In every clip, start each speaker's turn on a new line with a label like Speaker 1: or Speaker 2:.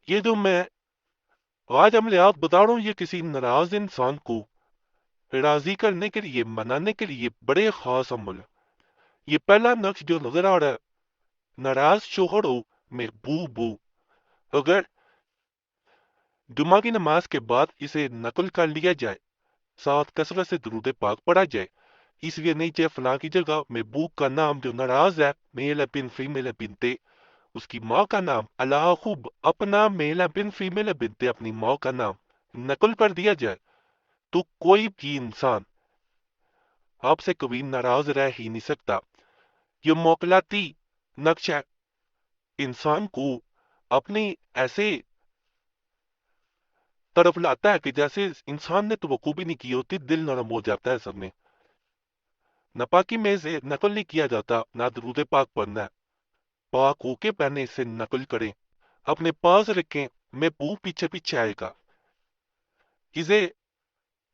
Speaker 1: ये जो मैं आज अमलियात बता रहा हूँ, ये किसी नाराज इंसान को राजी करने के लिए, मनाने के लिए बड़े खास अमल है। ये पहला नक्श जो नजर आ रहा है, नाराज शोहर हो में बू बू, अगर जुम्मा की नमाज के बाद इसे नकल कर लिया जाए, साथ कसरत से दुरूद पाक पढ़ा जाए, इसलिए नहीं चाहे फलां की जगह महबूब का नाम जो नाराज है, मेल है बिन फीमेल है बिनते, उसकी माँ का नाम अलाहुब, अपना मेल है बिन फीमेल है बिनते, अपनी माँ का नाम नकल कर दिया जाए, तो कोई भी इंसान आपसे कभी नाराज रह ही नहीं सकता। ये मौकलाती नक्शा इंसान को अपनी ऐसे तरफ लाता है कि जैसे इंसान ने तवक्को भी नहीं की होती, दिल नरम हो जाता है सब में। नापाकी में से नकल नहीं किया जाता, ना दरूद पाक पढ़ना है। पाक होके पहने इसे नकल करें, अपने पास रखें, महबूब पीछे पीछे आएगा। इसे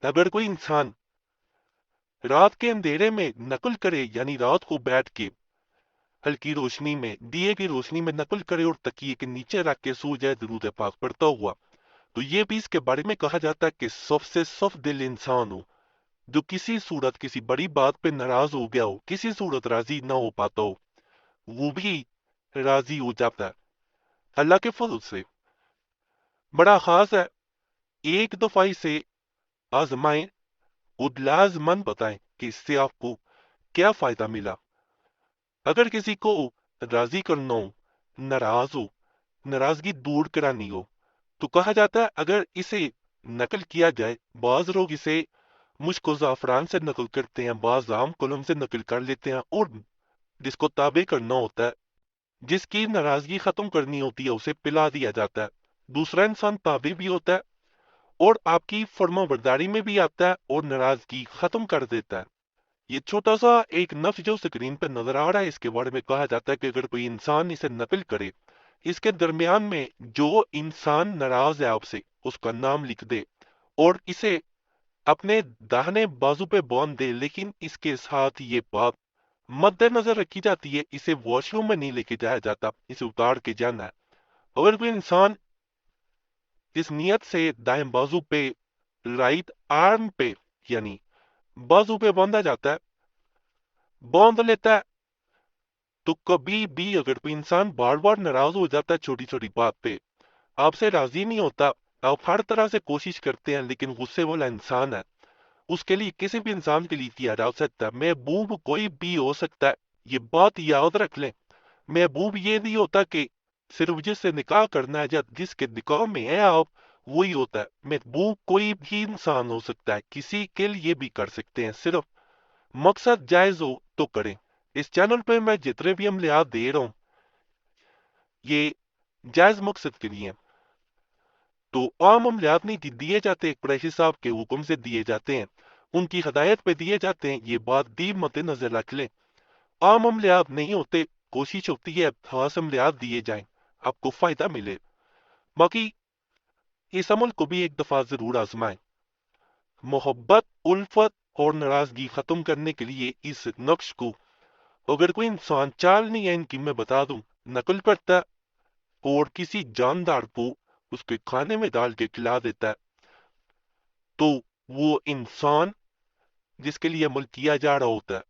Speaker 1: अगर कोई इंसान रात के अंधेरे में नकल करे, यानी रात को बैठ के हल्की रोशनी में, दिए की रोशनी में नकल करे और तकिए के नीचे रख के सो जाए दरूद पाक पढ़ता हुआ, तो ये भी इसके बारे में कहा जाता है कि सफ से सफ दिल इंसान हो, जो किसी सूरत किसी बड़ी बात पे नाराज हो गया हो, किसी सूरत राजी ना हो पाता हो, वो भी राजी हो जाता है अल्लाह के फजल से। बड़ा खास है। एक दफा इसे आजमाएं और लाजमन बताएं कि इससे आपको क्या फायदा मिला। अगर किसी को राजी करना हो, नाराज हो, नाराजगी दूर करानी हो, तो कहा जाता है अगर इसे नकल किया जाए, बाज लोग इसे मुश्को जाफरान से नकल करते हैं, बाज आम कलम से नकल कर लेते हैं, और जिसको ताबे करना होता है, जिसकी नाराजगी खत्म करनी होती है, उसे पिला दिया जाता है। दूसरा इंसान ताबे भी होता है और आपकी फर्माबरदारी में भी आता है और नाराजगी खत्म कर देता है। ये छोटा सा एक नफ्स जो स्क्रीन पर नजर आ रहा है, इसके बारे में कहा जाता है कि अगर कोई इंसान इसे नकल करे, इसके दरमियान में जो इंसान नाराज है आपसे, उसका नाम लिख दे और इसे अपने दाहिने बाजू पे बांध दे, लेकिन इसके साथ ये बात मद्देनजर रखी जाती है, इसे वॉशरूम में नहीं लेके जाया जाता, इसे उतार के जाना है। अगर कोई इंसान इस नियत से दाएं बाजू पे, राइट आर्म पे, यानी बाजू पे बांधा जाता है, बांध लेता है, तो कभी भी अगर कोई इंसान बार बार नाराज हो जाता है छोटी छोटी बात पे, आपसे राजी नहीं होता, आप हर तरह से कोशिश करते हैं, लेकिन गुस्से वाला इंसान है, उसके लिए किसी भी इंसान के लिए किया जा सकता है। महबूब कोई भी हो सकता है, ये बात याद रख लें। महबूब ये नहीं होता कि सिर्फ जिससे निकाह करना है या जिसके निकाह में है आप, वही होता है। महबूब कोई भी इंसान हो सकता है, किसी के लिए भी कर सकते हैं, सिर्फ मकसद जायज हो तो करें। इस चैनल पे मैं जितने भी अमलियात दे रहा हूँ, ये जायज मकसद के लिए हैं। तो आम अमलियात नहीं दिए जाते, कुरैशी साहब के हुक्म से दिए जाते हैं, उनकी हदायत पे दिए जाते हैं, ये बात दी मद्देनजर रख लें। आम अमलियात नहीं होते, कोशिश होती है खास अमलियात दिए जाएं, आपको फायदा मिले। बाकी इस अमल को भी एक दफा जरूर आजमाएं। मोहब्बत, उल्फत और नाराजगी खत्म करने के लिए इस नक्श को अगर कोई इंसान, चाल नहीं है इनकी मैं बता दूं, नकल करता है और किसी जानदार को उसके खाने में डाल के खिला देता है, तो वो इंसान जिसके लिए अमल किया जा रहा होता है,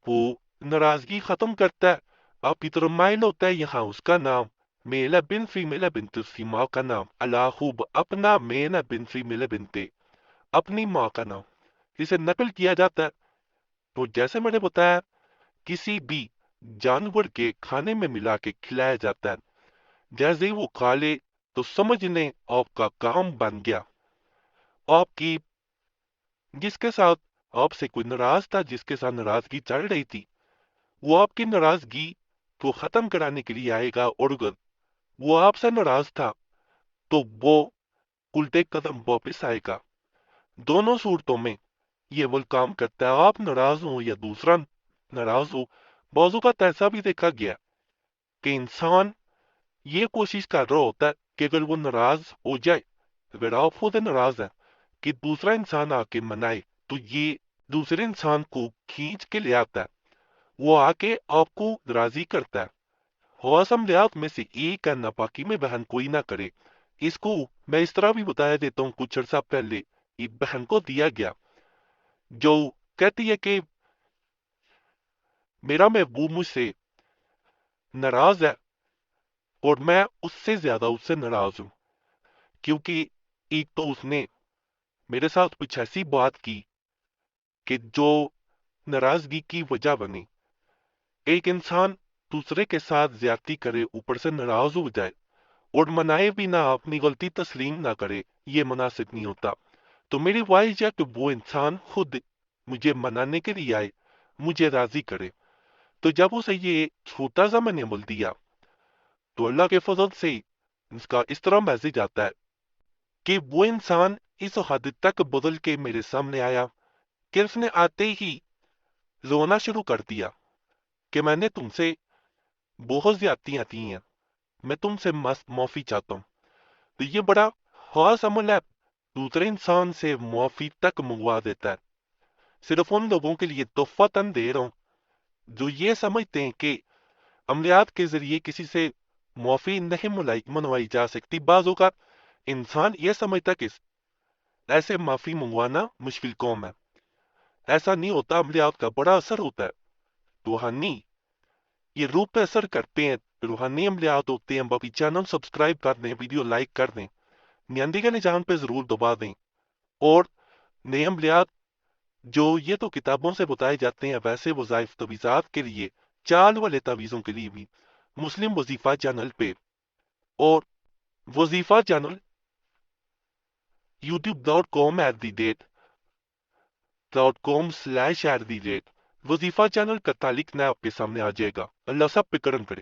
Speaker 1: वो नाराजगी खत्म करता है, आपकी तरफ माइल होता है, यहाँ उसका नाम मेला बिन फीमेला बिनते, उसकी माँ का नाम अलाहुब, अपना मेना बिन फीमेला बिनते, अपनी माँ का नाम जिसे नकल किया जाता है। तो जैसे मैंने बताया, किसी भी जानवर के खाने में मिला के खिलाया जाता है, जैसे ही वो खा ले तो समझ लें आपका काम बन गया। आपकी जिसके साथ आपसे कोई नाराज था, जिसके साथ नाराजगी चल रही थी, वो आपकी नाराजगी को खत्म कराने के लिए आएगा, और अगर वो आपसे नाराज था तो वो उल्टे कदम वापिस आएगा। दोनों सूरतों में ये वो काम करता है, आप नाराज हो या दूसरा नाराज हो। बाजू का ऐसा भी देखा गया कि इंसान ये कोशिश कर रहा होता है कि अगर वो नाराज हो जाए, अगर आप खुद नाराज है, कि दूसरा इंसान आके मनाए, तो ये दूसरे इंसान को खींच के ले आता है, वो आके आपको राजी करता है, خواص عملیات میں سے ایک ہے ناپاکی میں بہن کوئی نہ کرے۔ اس کو میں اس طرح بھی بتایا دیتا ہوں، کچھ عرصہ پہلے ایک بہن کو دیا گیا جو کہتی ہے کہ میرا محبوب مجھ سے ناراض ہے اور میں اس سے زیادہ اس سے ناراض ہوں، کیونکہ ایک تو اس نے میرے ساتھ کچھ ایسی بات کی کہ جو ناراضگی کی وجہ بنی۔ ایک انسان دوسرے کے ساتھ زیادتی کرے، اوپر سے ناراض ہو جائے اور منائے بھی نہ، اپنی غلطی تسلیم نہ کرے، یہ مناسب نہیں ہوتا۔ تو میری خواہش ہے کہ وہ انسان خود مجھے منانے کے لیے آئے، مجھے راضی کرے۔ تو جب اسے یہ چھوٹا سا میں نے عمل دیا تو اللہ کے فضل سے اس کا اس طرح میسج آتا ہے کہ وہ انسان اس حد تک بدل کے میرے سامنے آیا کہ اس نے آتے ہی رونا شروع کر دیا کہ میں نے تم سے بہت زیادتیاں کی ہیں، میں تم سے معافی چاہتا ہوں۔ تو یہ بڑا خاص عمل ہے، دوسرے انسان سے معافی تک منگوا دیتا ہے۔ صرف ان لوگوں کے لیے تحفہ تن دے رہا ہوں جو یہ سمجھتے ہیں کہ عملیات کے ذریعے کسی سے معافی نہیں منوائی جا سکتی۔ بعض اوقات انسان یہ سمجھتا کہ ایسے معافی منگوانا مشکل کام ہے، ایسا نہیں ہوتا۔ عملیات کا بڑا اثر ہوتا ہے، روحانی یہ روح پہ اثر کرتے ہیں، روحانی عملیات ہوتے ہیں۔ باقی چینل سبسکرائب کر دیں، ویڈیو لائک کر دیں، نیندی کے نشان پہ ضرور دبا دیں۔ اور نئے عملیات جو یہ تو کتابوں سے بتائے جاتے ہیں، ویسے وظائف تویزات کے لیے، چال والے تعویذوں کے لیے بھی مسلم وظیفہ چینل پہ اور وظیفہ چینل youtube.com/@ وظیفہ چینل کا تعلق نہ آپ کے سامنے آ جائے گا۔ اللہ سب پہ کرم کرے۔